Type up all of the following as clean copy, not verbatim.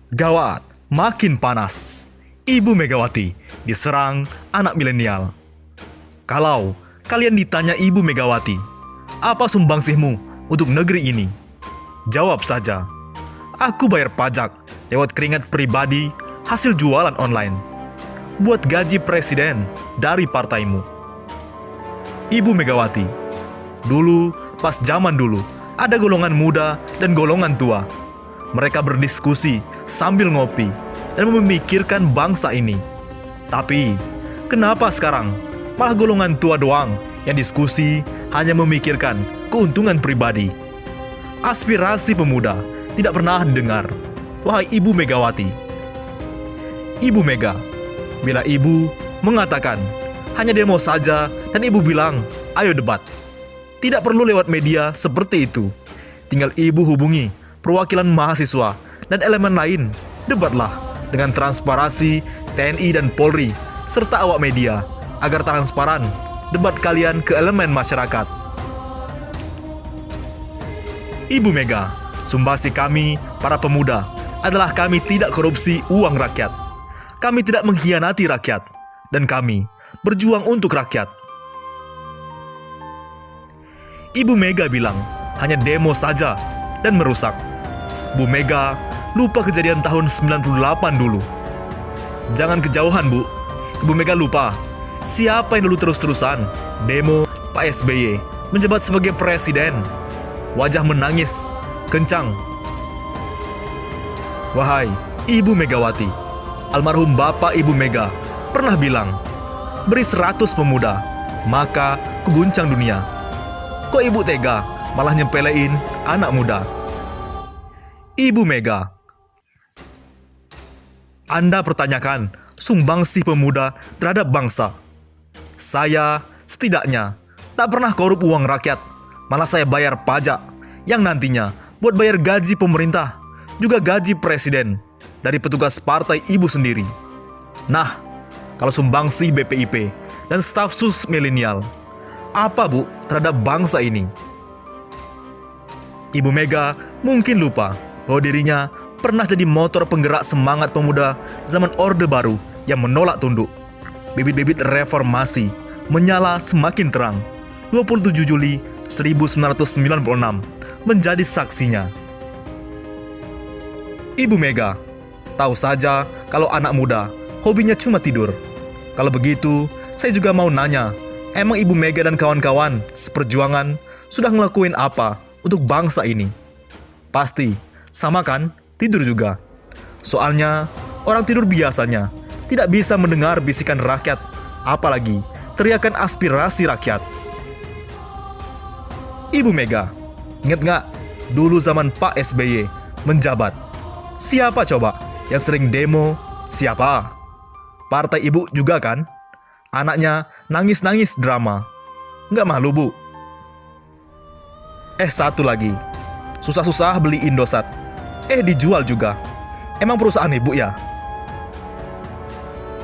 Gawat, makin panas. Ibu Megawati diserang anak milenial. Kalau kalian ditanya Ibu Megawati, apa sumbangsihmu untuk negeri ini? Jawab saja, aku bayar pajak lewat keringat pribadi hasil jualan online. Buat gaji presiden dari partaimu. Ibu Megawati, dulu pas zaman dulu, ada golongan muda dan golongan tua. Mereka berdiskusi sambil ngopi dan memikirkan bangsa ini. Tapi, kenapa sekarang malah golongan tua doang yang diskusi hanya memikirkan keuntungan pribadi? Aspirasi pemuda tidak pernah didengar, wahai Ibu Megawati. Ibu Mega, bila Ibu mengatakan hanya demo saja dan Ibu bilang, ayo debat. Tidak perlu lewat media seperti itu. Tinggal Ibu hubungi perwakilan mahasiswa dan elemen lain, debatlah dengan transparansi TNI dan Polri serta awak media agar transparan debat kalian ke elemen masyarakat. Ibu Mega, sumbangsi kami para pemuda adalah kami tidak korupsi uang rakyat. Kami tidak mengkhianati rakyat dan kami berjuang untuk rakyat. Ibu Mega bilang hanya demo saja dan merusak. Bu Mega lupa kejadian tahun 98 dulu. Jangan kejauhan, Bu. Ibu Mega lupa siapa yang dulu terus-terusan demo Pak SBY menjabat sebagai presiden. Wajah menangis kencang. Wahai Ibu Megawati, almarhum Bapak Ibu Mega pernah bilang, beri 100 pemuda, maka kuguncang dunia. Kok Ibu tega malah nyempelein anak muda? Ibu Mega, Anda pertanyakan sumbangsih pemuda terhadap bangsa. Saya setidaknya tak pernah korup uang rakyat, malah saya bayar pajak yang nantinya buat bayar gaji pemerintah, juga gaji presiden dari petugas partai Ibu sendiri. Nah, kalau sumbangsih BPIP dan staf sus milenial, apa Bu terhadap bangsa ini? Ibu Mega mungkin lupa bahwa dirinya pernah jadi motor penggerak semangat pemuda zaman Orde Baru yang menolak tunduk. Bibit-bibit reformasi menyala semakin terang. 27 Juli 1996 menjadi saksinya. Ibu Mega, tahu saja kalau anak muda hobinya cuma tidur. Kalau begitu, saya juga mau nanya, emang Ibu Mega dan kawan-kawan seperjuangan sudah ngelakuin apa untuk bangsa ini? Pasti sama kan? Tidur juga. Soalnya, orang tidur biasanya tidak bisa mendengar bisikan rakyat, apalagi teriakan aspirasi rakyat. Ibu Mega, ingat nggak dulu zaman Pak SBY menjabat? Siapa coba yang sering demo? Siapa? Partai Ibu juga kan? Anaknya nangis-nangis drama. Nggak malu, Bu? Satu lagi. Susah-susah beli Indosat. Dijual juga. Emang perusahaan Ibu ya?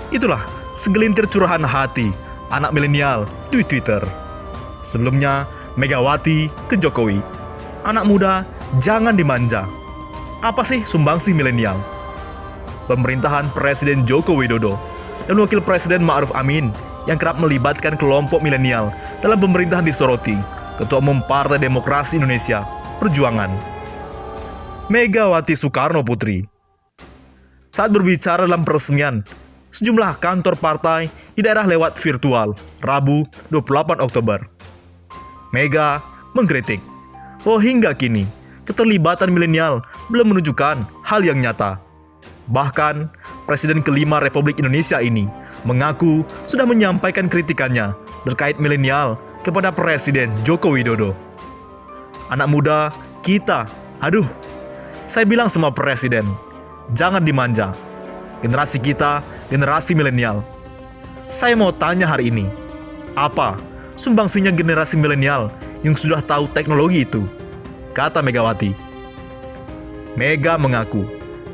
Itulah segelintir curahan hati anak milenial di Twitter. Sebelumnya, Megawati ke Jokowi. Anak muda, jangan dimanja. Apa sih sumbangsih milenial? Pemerintahan Presiden Joko Widodo dan Wakil Presiden Ma'ruf Amin yang kerap melibatkan kelompok milenial dalam pemerintahan disoroti Ketua Umum Partai Demokrasi Indonesia Perjuangan, Megawati Soekarno Putri. Saat berbicara dalam peresmian sejumlah kantor partai di daerah lewat virtual Rabu 28 Oktober, Mega mengkritik bahwa hingga kini keterlibatan milenial belum menunjukkan hal yang nyata. Bahkan, Presiden kelima Republik Indonesia ini mengaku sudah menyampaikan kritikannya terkait milenial kepada Presiden Joko Widodo. Anak muda, kita, saya bilang sama Presiden, jangan dimanja. Generasi kita, generasi milenial. Saya mau tanya hari ini, apa sumbangsinya generasi milenial yang sudah tahu teknologi itu? Kata Megawati. Mega mengaku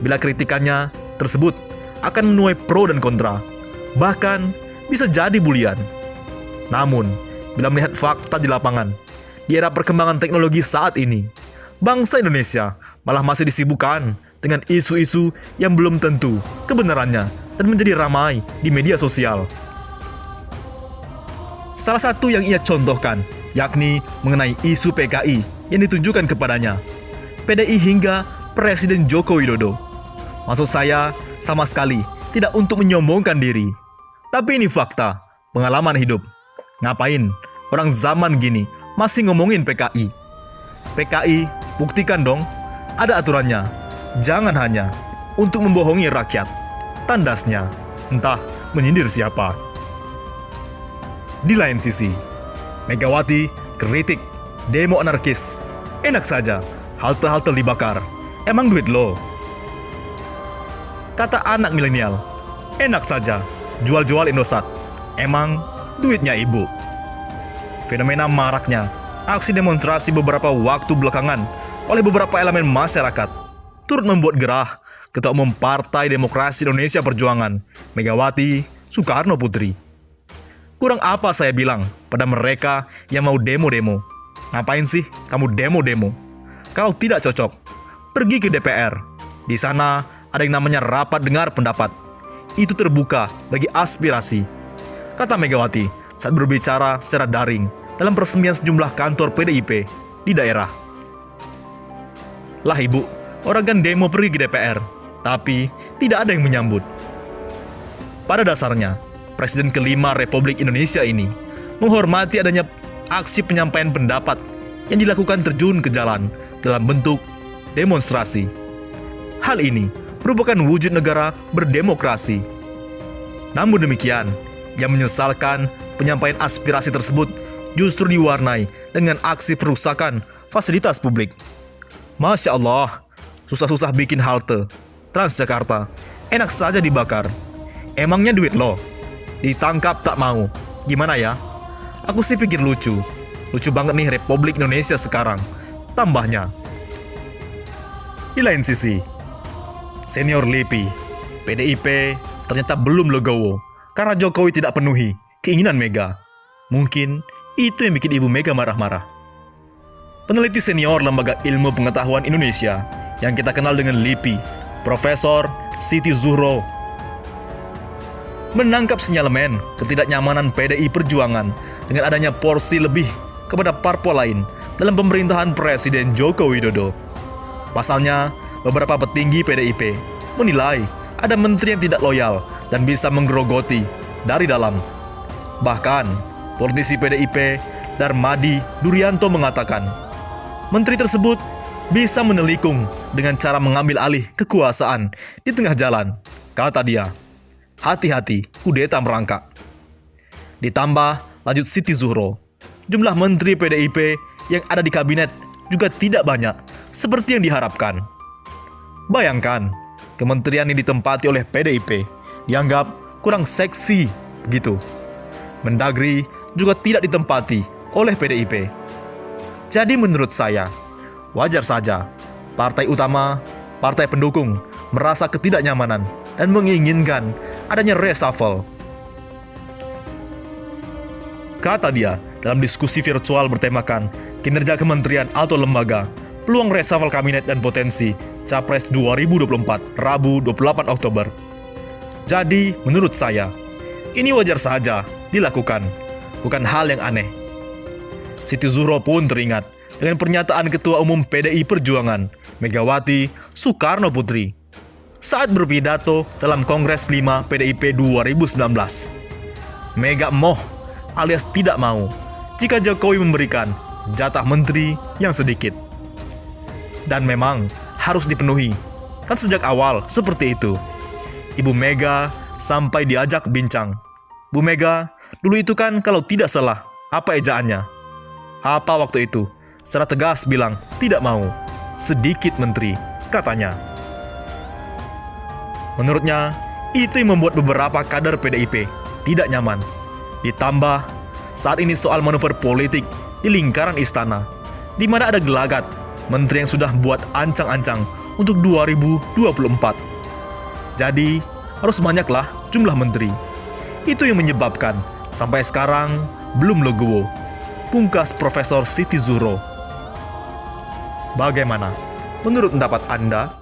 bila kritikannya tersebut akan menuai pro dan kontra, bahkan bisa jadi bulian. Namun, bila melihat fakta di lapangan, di era perkembangan teknologi saat ini, bangsa Indonesia malah masih disibukkan dengan isu-isu yang belum tentu kebenarannya dan menjadi ramai di media sosial. Salah satu yang ia contohkan yakni mengenai isu PKI yang ditujukan kepadanya, PDI hingga Presiden Joko Widodo. Maksud saya sama sekali tidak untuk menyombongkan diri, tapi ini fakta, pengalaman hidup. Ngapain orang zaman gini masih ngomongin PKI? PKI, buktikan dong, ada aturannya. Jangan hanya untuk membohongi rakyat. Tandasnya, entah menyindir siapa. Di lain sisi, Megawati kritik demo anarkis. Enak saja, halte-halte dibakar. Emang duit lo? Kata anak milenial, enak saja, jual-jual Indosat. Emang duitnya ibu. Fenomena maraknya aksi demonstrasi beberapa waktu belakangan oleh beberapa elemen masyarakat turut membuat gerah Ketua Umum Partai Demokrasi Indonesia Perjuangan, Megawati Soekarno Putri. Kurang apa saya bilang pada mereka yang mau demo-demo? Ngapain sih kamu demo-demo? Kalau tidak cocok, pergi ke DPR. Di sana ada yang namanya rapat dengar pendapat. Itu terbuka bagi aspirasi, kata Megawati saat berbicara secara daring dalam peresmian sejumlah kantor PDIP di daerah. Lah ibu, orang kan demo pergi ke DPR, tapi tidak ada yang menyambut. Pada dasarnya, Presiden kelima Republik Indonesia ini menghormati adanya aksi penyampaian pendapat yang dilakukan terjun ke jalan dalam bentuk demonstrasi. Hal ini merupakan wujud negara berdemokrasi. Namun demikian, ia menyesalkan penyampaian aspirasi tersebut justru diwarnai dengan aksi perusakan fasilitas publik. Masya Allah, susah-susah bikin halte Transjakarta, enak saja dibakar. Emangnya duit lo? Ditangkap tak mau. Gimana ya? Aku sih pikir lucu. Lucu banget nih Republik Indonesia sekarang. Tambahnya. Di lain sisi, senior LIPI, PDIP ternyata belum legowo karena Jokowi tidak penuhi keinginan Mega. Mungkin itu yang bikin Ibu Mega marah-marah. Peneliti senior Lembaga Ilmu Pengetahuan Indonesia yang kita kenal dengan LIPI, Profesor Siti Zuhro, menangkap sinyalemen ketidaknyamanan PDI Perjuangan dengan adanya porsi lebih kepada parpol lain dalam pemerintahan Presiden Joko Widodo. Pasalnya, beberapa petinggi PDIP menilai ada menteri yang tidak loyal dan bisa menggerogoti dari dalam. Bahkan, politisi PDIP Darmadi Durianto mengatakan, menteri tersebut bisa menelikung dengan cara mengambil alih kekuasaan di tengah jalan. Kata dia, hati-hati, kudeta merangkak. Ditambah, lanjut Siti Zuhro, jumlah menteri PDIP yang ada di kabinet juga tidak banyak seperti yang diharapkan. Bayangkan, kementerian yang ditempati oleh PDIP dianggap kurang seksi begitu. Mendagri juga tidak ditempati oleh PDIP. Jadi menurut saya, wajar saja partai utama, partai pendukung merasa ketidaknyamanan dan menginginkan adanya reshuffle. Kata dia dalam diskusi virtual bertemakan kinerja kementerian atau lembaga, peluang reshuffle kabinet dan potensi Capres 2024, Rabu 28 Oktober. Jadi, menurut saya, ini wajar saja dilakukan, bukan hal yang aneh. Siti Zuhro pun teringat dengan pernyataan Ketua Umum PDI Perjuangan, Megawati Soekarno Putri, saat berpidato dalam Kongres 5 PDIP 2019. Mega emoh alias tidak mau jika Jokowi memberikan jatah menteri yang sedikit. Dan memang harus dipenuhi, kan sejak awal seperti itu. Ibu Mega sampai diajak bincang. Bu Mega, dulu itu kan kalau tidak salah, apa ejaannya? Apa waktu itu? Secara tegas bilang, tidak mau. Sedikit menteri, katanya. Menurutnya, itu yang membuat beberapa kader PDIP tidak nyaman. Ditambah, saat ini soal manuver politik di lingkaran istana, di mana ada gelagat menteri yang sudah buat ancang-ancang untuk 2024. Jadi, harus banyaklah jumlah menteri. Itu yang menyebabkan sampai sekarang belum legowo, pungkas Profesor Siti Zuhro. Bagaimana? Menurut pendapat Anda,